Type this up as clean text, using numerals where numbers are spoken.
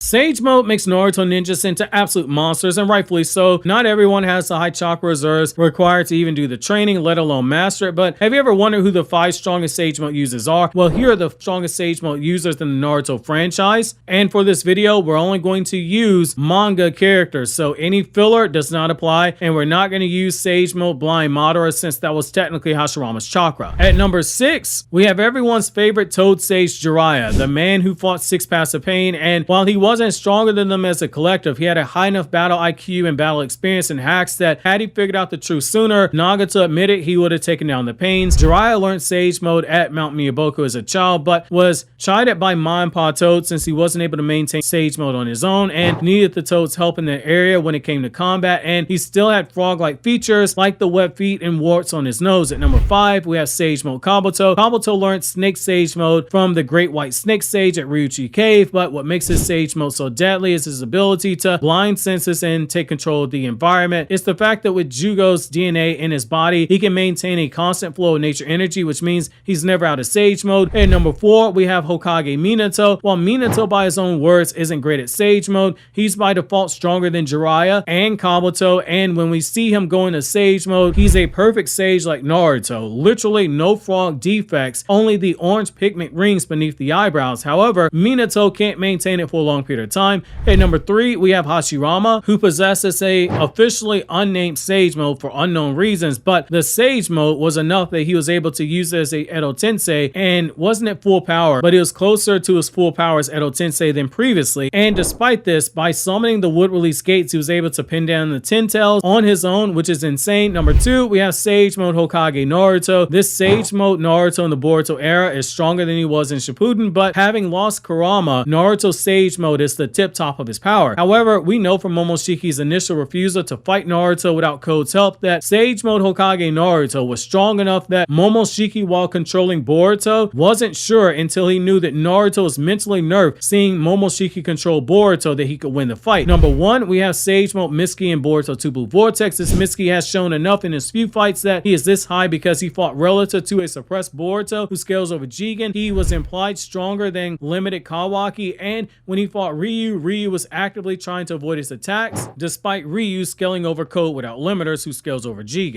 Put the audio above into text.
Sage mode makes Naruto ninjas into absolute monsters, and rightfully so. Not everyone has the high chakra reserves required to even do the training, let alone master it. But have you ever wondered who the 5 strongest Sage mode users are? Well, here are the strongest Sage mode users in the Naruto franchise. And for this video, we're only going to use manga characters, so any filler does not apply. And we're not going to use Sage mode blind Madara, since that was technically Hashirama's chakra. At number 6, we have everyone's favorite Toad Sage Jiraiya, the man who fought 6 Paths of Pain. And while he wasn't stronger than them as a collective, he had a high enough battle IQ and battle experience and hacks that had he figured out the truth sooner, Nagata admitted he would have taken down the Pains. Jiraiya learned Sage mode at Mount Miyaboku as a child, but was chided by Ma and Pa Toad since he wasn't able to maintain Sage mode on his own and needed the Toad's help in the area when it came to combat. And he still had frog-like features like the web feet and warts on his nose. At number 5, we have Sage mode Kabuto. Kabuto learned Snake Sage mode from the Great White Snake Sage at Ryuchi Cave, but what makes his Sage mode so deadly is his ability to blind senses and take control of the environment. It's the fact that with Jugo's DNA in his body, he can maintain a constant flow of nature energy, which means he's never out of Sage mode. At number 4, we have Hokage Minato. While Minato, by his own words, isn't great at Sage mode, he's by default stronger than Jiraiya and Kabuto, and when we see him go into Sage mode, he's a perfect Sage like Naruto. Literally no frog defects, only the orange pigment rings beneath the eyebrows. However, Minato can't maintain it for a long period of time. At number 3, we have Hashirama, who possesses a officially unnamed Sage mode for unknown reasons, but the Sage mode was enough that he was able to use it as a Edo Tensei, and wasn't at full power, but it was closer to his full power as Edo Tensei than previously. And despite this, by summoning the wood release gates, he was able to pin down the Ten Tails on his own, which is insane. Number 2, we have Sage mode Hokage Naruto. This Sage mode Naruto in the Boruto era is stronger than he was in Shippuden, but having lost Kurama, Naruto's Sage mode is the tip top of his power. However, we know from Momoshiki's initial refusal to fight Naruto without Code's help that Sage mode Hokage Naruto was strong enough that Momoshiki, while controlling Boruto, wasn't sure until he knew that Naruto was mentally nerfed seeing Momoshiki control Boruto that he could win the fight. Number 1, we have Sage mode Mitsuki in Boruto 2 Blue Vortex. This Mitsuki has shown enough in his few fights that he is this high because he fought relative to a suppressed Boruto who scales over Jigen. He was implied stronger than limited Kawaki, and when he fought Ryu was actively trying to avoid his attacks, despite Ryu scaling over Code without limiters who scales over Jigen.